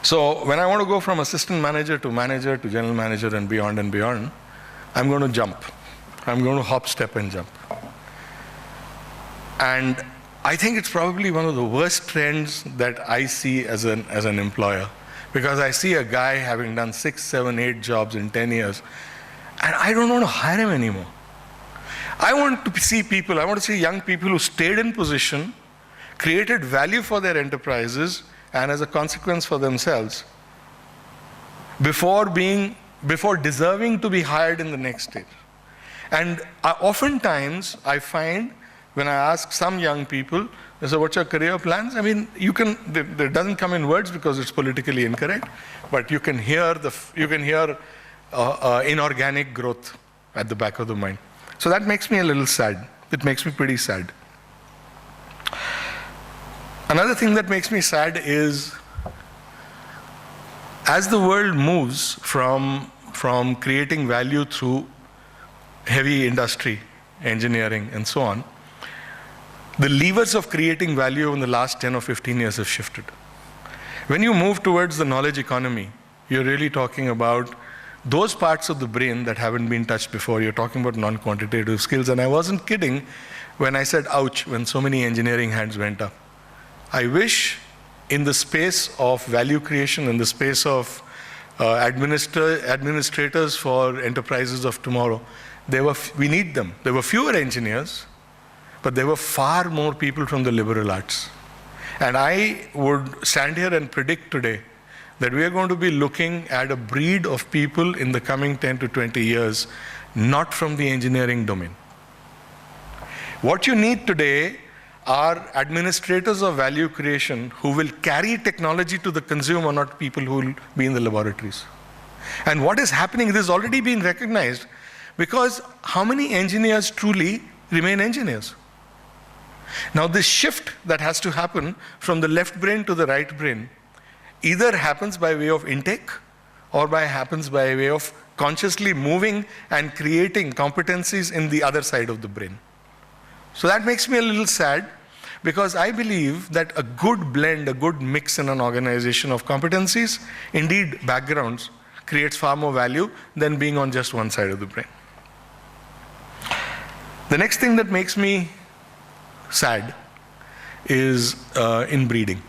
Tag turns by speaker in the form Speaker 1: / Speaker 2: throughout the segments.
Speaker 1: So when I want to go from assistant manager to general manager and beyond, I'm going to jump. I'm going to hop, step, and jump. And I think it's probably one of the worst trends that I see as an employer, because I see a guy having done 6, 7, 8 jobs in 10 years, and I don't want to hire him anymore. I want to see young people who stayed in position, created value for their enterprises, and as a consequence for themselves, before deserving to be hired in the next stage. And oftentimes, I find when I ask some young people, they say, what's your career plans? I mean, it doesn't come in words because it's politically incorrect, but you can hear inorganic growth at the back of the mind. So that makes me a little sad. It makes me pretty sad. Another thing that makes me sad is, as the world moves from creating value through heavy industry, engineering, and so on, the levers of creating value in the last 10 or 15 years have shifted. When you move towards the knowledge economy, you're really talking about those parts of the brain that haven't been touched before. You're talking about non-quantitative skills. And I wasn't kidding when I said, ouch, when so many engineering hands went up. I wish in the space of value creation, in the space of administrators for enterprises of tomorrow, we need them. There were fewer engineers, but there were far more people from the liberal arts. And I would stand here and predict today that we are going to be looking at a breed of people in the coming 10 to 20 years, not from the engineering domain. What you need today are administrators of value creation who will carry technology to the consumer, not people who will be in the laboratories. And what is happening, this is already being recognized, because how many engineers truly remain engineers? Now this shift that has to happen from the left brain to the right brain either happens by way of intake or happens by way of consciously moving and creating competencies in the other side of the brain. So that makes me a little sad, because I believe that a good blend, a good mix in an organization of competencies, indeed backgrounds, creates far more value than being on just one side of the brain. The next thing that makes me sad is inbreeding.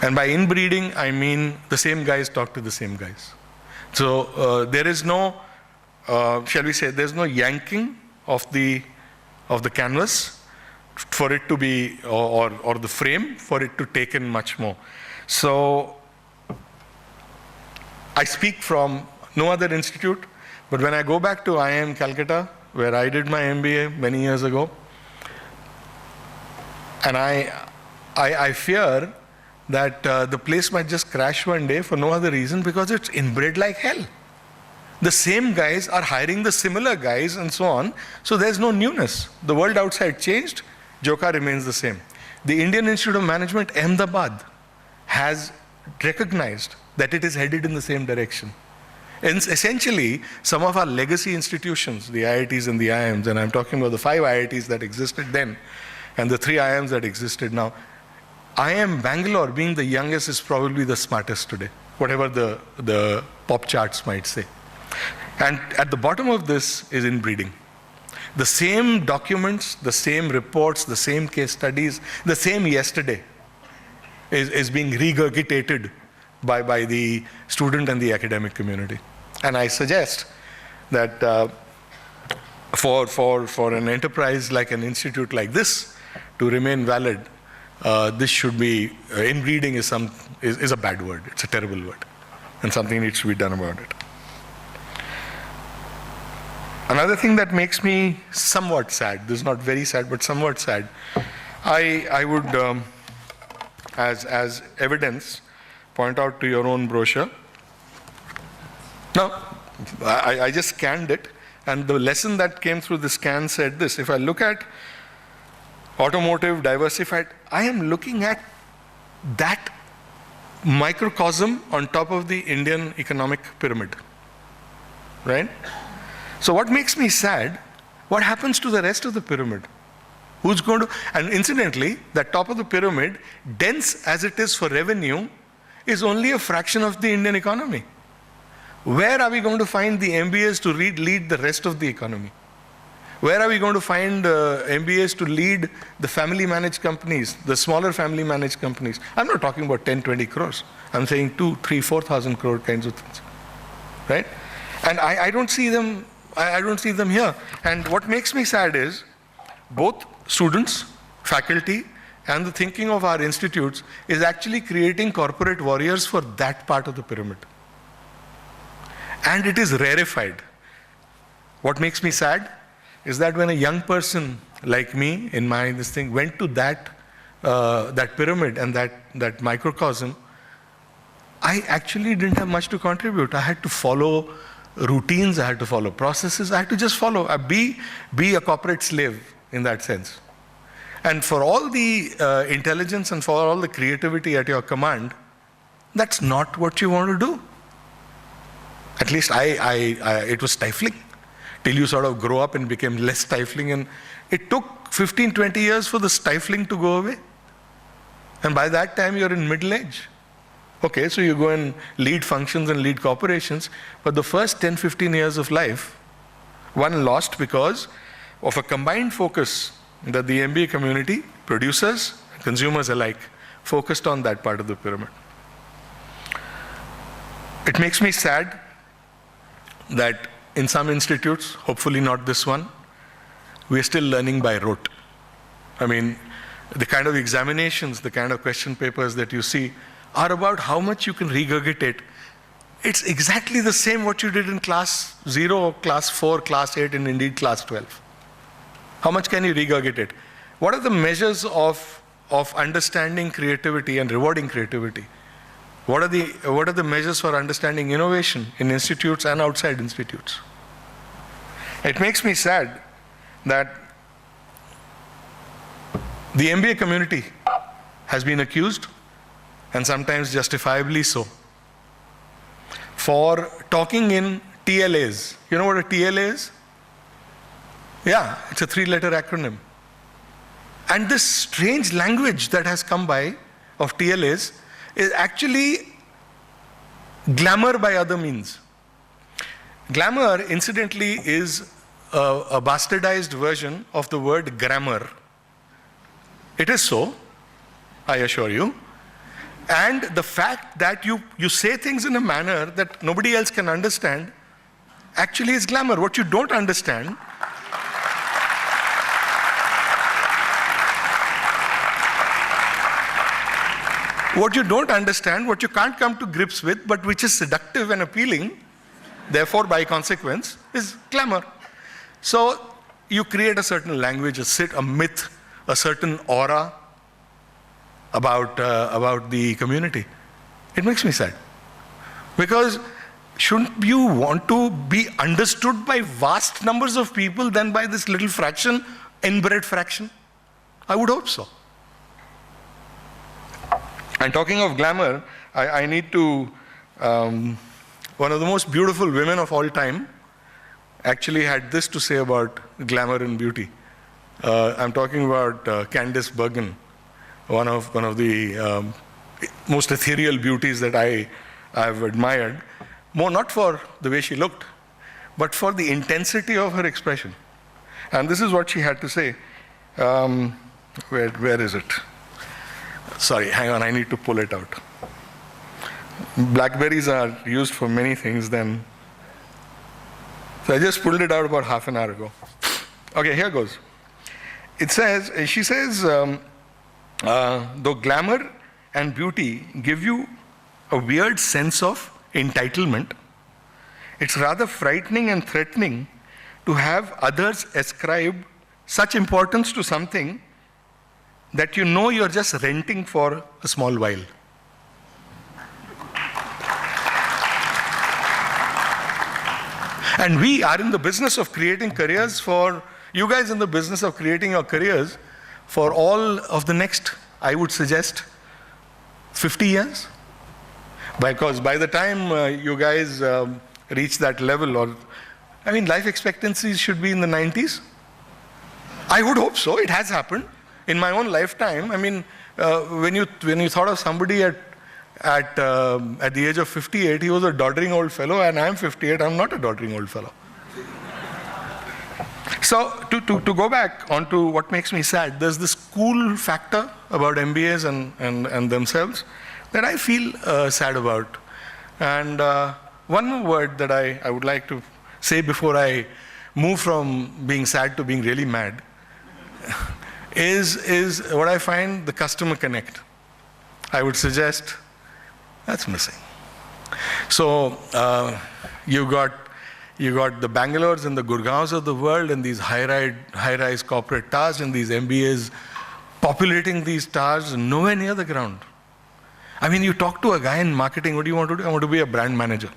Speaker 1: And by inbreeding, I mean the same guys talk to the same guys. So there is no, shall we say, there's no yanking of the canvas for it to be, or the frame for it to take in much more. So I speak from no other institute, but when I go back to IIM Calcutta, where I did my MBA many years ago, and I fear that the place might just crash one day for no other reason, because it's inbred like hell. The same guys are hiring the similar guys and so on, so there's no newness. The world outside changed, Joka remains the same. The Indian Institute of Management, Ahmedabad, has recognized that it is headed in the same direction. And essentially, some of our legacy institutions, the IITs and the IIMs, and I'm talking about the 5 IITs that existed then, and the 3 IIMs that existed now, IIM Bangalore, being the youngest, is probably the smartest today, whatever the pop charts might say. And at the bottom of this is inbreeding. The same documents, the same reports, the same case studies, the same yesterday is being regurgitated by the student and the academic community. And I suggest that for an enterprise like an institute like this to remain valid, this should be, inbreeding is a bad word. It's a terrible word. And something needs to be done about it. Another thing that makes me somewhat sad, this is not very sad, but somewhat sad, I would, as evidence, point out to your own brochure. Now, I just scanned it, and the lesson that came through the scan said this: if I look at automotive, diversified, I am looking at that microcosm on top of the Indian economic pyramid, right? So what makes me sad, what happens to the rest of the pyramid? Who's going to, and incidentally, that top of the pyramid, dense as it is for revenue, is only a fraction of the Indian economy. Where are we going to find the MBAs to lead the rest of the economy? Where are we going to find MBAs to lead the family managed companies, the smaller family managed companies? I'm not talking about 10, 20 crores. I'm saying 2, 3, 4,000 crore kinds of things, right? And I don't see them, I don't see them here. And what makes me sad is both students, faculty, and the thinking of our institutes is actually creating corporate warriors for that part of the pyramid. And it is rarefied. What makes me sad is that when a young person like me in this thing went to that pyramid and that microcosm, I actually didn't have much to contribute. I had to follow routines, I had to follow processes, I had to just follow, be a corporate slave in that sense. And for all the intelligence and for all the creativity at your command, that's not what you want to do. At least it was stifling till you sort of grow up and became less stifling. And it took 15, 20 years for the stifling to go away. And by that time, you're in middle age. Okay, so you go and lead functions and lead corporations, but the first 10, 15 years of life, one lost because of a combined focus that the MBA community, producers, consumers alike, focused on that part of the pyramid. It makes me sad that in some institutes, hopefully not this one, we're still learning by rote. I mean, the kind of examinations, the kind of question papers that you see are about how much you can regurgitate. It's exactly the same what you did in class 0, class 4, class 8, and indeed class 12. How much can you regurgitate? What are the measures of understanding creativity and rewarding creativity? What are the measures for understanding innovation in institutes and outside institutes? It makes me sad that the MBA community has been accused, and sometimes justifiably so, for talking in TLAs. You know what a TLA is? Yeah, it's a 3-letter acronym. And this strange language that has come by of TLAs is actually glamour by other means. Glamour, incidentally, is a bastardized version of the word grammar. It is so, I assure you. And the fact that you say things in a manner that nobody else can understand actually is glamour. What you don't understand what you can't come to grips with, but which is seductive and appealing, therefore by consequence, is glamour. So you create a certain language, a myth, a certain aura about the community. It makes me sad. Because shouldn't you want to be understood by vast numbers of people than by this little fraction, inbred fraction? I would hope so. And talking of glamour, I need to, one of the most beautiful women of all time actually had this to say about glamour and beauty. I'm talking about Candice Bergen, one of the most ethereal beauties that I've admired, more not for the way she looked, but for the intensity of her expression. And this is what she had to say. Where is it? Sorry, hang on, I need to pull it out. Blackberries are used for many things then. So I just pulled it out about half an hour ago. Okay, here goes. She says, though glamour and beauty give you a weird sense of entitlement, it's rather frightening and threatening to have others ascribe such importance to something that you know you're just renting for a small while. And we are in the business of creating careers for, you guys in the business of creating your careers for all of the next, I would suggest, 50 years. Because by the time you guys reach that level, life expectancies should be in the 90s. I would hope so. It has happened in my own lifetime. I mean, when you thought of somebody at the age of 58, he was a doddering old fellow, and I'm 58. I'm not a doddering old fellow. So to go back onto what makes me sad, there's this cool factor about MBAs and themselves that I feel sad about. And one more word that I would like to say before I move from being sad to being really mad is what I find the customer connect. I would suggest that's missing. So you got the Bangalores and the Gurgaons of the world and these high-rise corporate towers and these MBAs populating these towers nowhere near the ground. I mean, you talk to a guy in marketing, what do you want to do? I want to be a brand manager.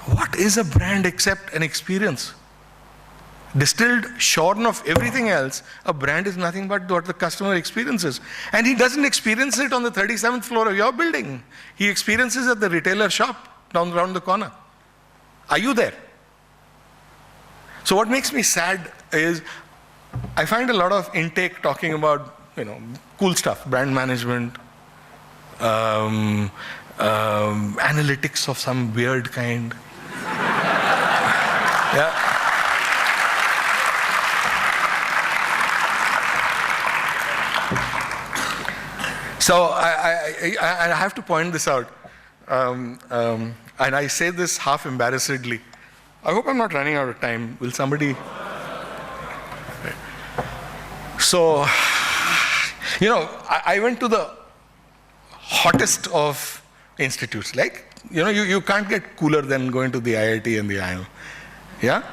Speaker 1: What is a brand except an experience? Distilled, shorn of everything else, a brand is nothing but what the customer experiences. And he doesn't experience it on the 37th floor of your building. He experiences at the retailer shop around the corner. Are you there? So what makes me sad is I find a lot of intake talking about, cool stuff, brand management, analytics of some weird kind. Yeah. So I have to point this out, and I say this half embarrassedly. I hope I'm not running out of time. Will somebody? So, I went to the hottest of institutes. Like, you can't get cooler than going to the IIT and the IIM. Yeah?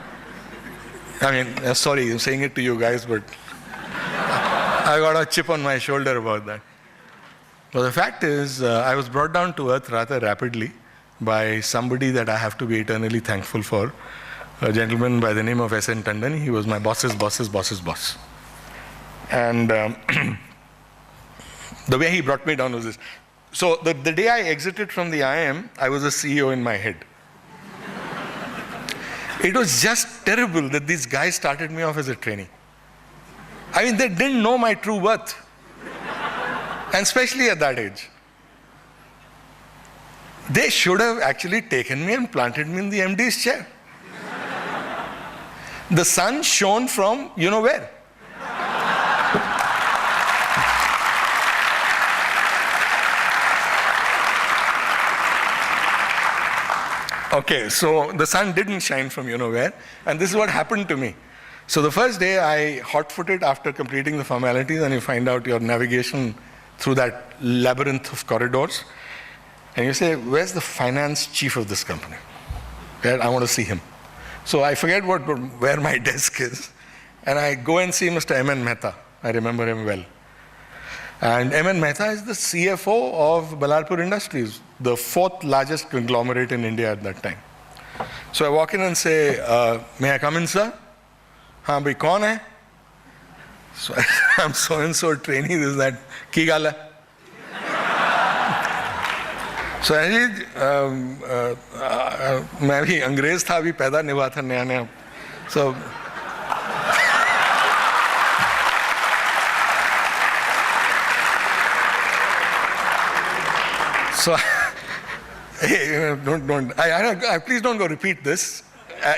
Speaker 1: I mean, sorry, I'm saying it to you guys, but I got a chip on my shoulder about that. Well, the fact is, I was brought down to earth rather rapidly by somebody that I have to be eternally thankful for, a gentleman by the name of S.N. Tandon. He was my boss's boss's boss's boss. And the way he brought me down was this. So the day I exited from the IIM, I was a CEO in my head. It was just terrible that these guys started me off as a trainee. I mean, they didn't know my true worth. And especially at that age. They should have actually taken me and planted me in the MD's chair. The sun shone from where. Okay, so the sun didn't shine from where, and this is what happened to me. So the first day I hot-footed after completing the formalities, and you find out your navigation through that labyrinth of corridors, and you say, where's the finance chief of this company? I want to see him. So I forget where my desk is, and I go and see Mr. M.N. Mehta. I remember him well. And M.N. Mehta is the CFO of Ballarpur Industries, the 4th largest conglomerate in India at that time. So I walk in and say, may I come in, sir? Haan bhai, kaun hai? So I'm so-and-so trainee, this is that, ki gal hai? So मैं भी अंग्रेज था, अभी पैदा नहीं हुआ था नया-नया. So hey, please don't go repeat this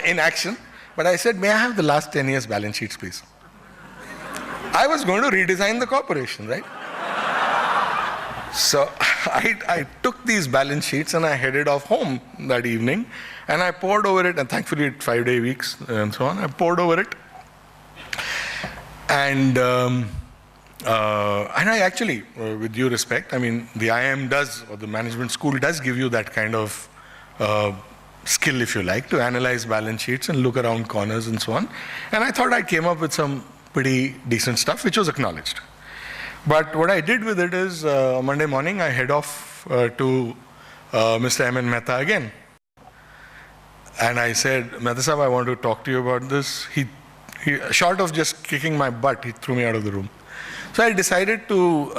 Speaker 1: in action. But I said, may I have the last 10 years balance sheets, please? I was going to redesign the corporation, right? So I took these balance sheets and I headed off home that evening, and I pored over it, and thankfully it's 5-day weeks and so on. I pored over it, and I actually, with due respect, I mean, the IIM does, or the management school does give you that kind of skill, if you like, to analyze balance sheets and look around corners and so on. And I thought I came up with some pretty decent stuff, which was acknowledged. But what I did with it is, Monday morning, I head off to Mr. M.N. Mehta again. And I said, Mehta Sahab, I want to talk to you about this. He, short of just kicking my butt, he threw me out of the room. So I decided to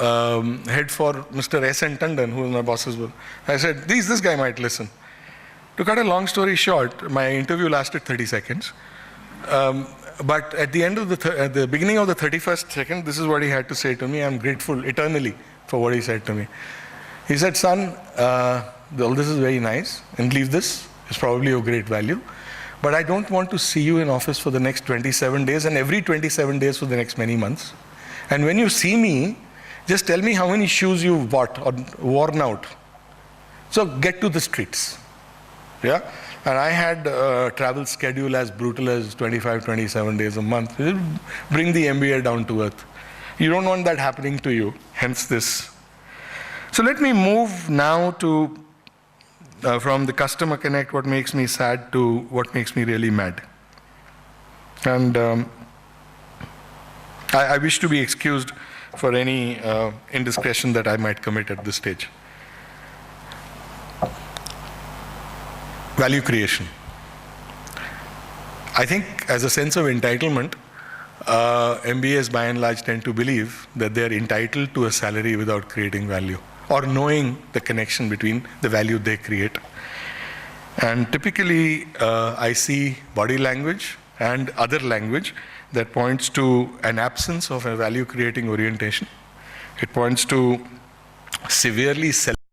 Speaker 1: head for Mr. S.N. Tandon, who was my boss's boss. I said, this guy might listen. To cut a long story short, my interview lasted 30 seconds. But at the end of at the beginning of the 31st second, this is what he had to say to me. I'm grateful eternally for what he said to me. He said, son, all this is very nice, and leave this. It's probably of great value. But I don't want to see you in office for the next 27 days and every 27 days for the next many months. And when you see me, just tell me how many shoes you've bought or worn out. So get to the streets. Yeah? And I had a travel schedule as brutal as 25, 27 days a month. Bring the MBA down to earth. You don't want that happening to you, hence this. So let me move now to from the customer connect, what makes me sad, to what makes me really mad. And I wish to be excused for any indiscretion that I might commit at this stage. Value creation. I think as a sense of entitlement, MBAs by and large tend to believe that they are entitled to a salary without creating value, or knowing the connection between the value they create. And typically, I see body language and other language that points to an absence of a value-creating orientation. It points to severely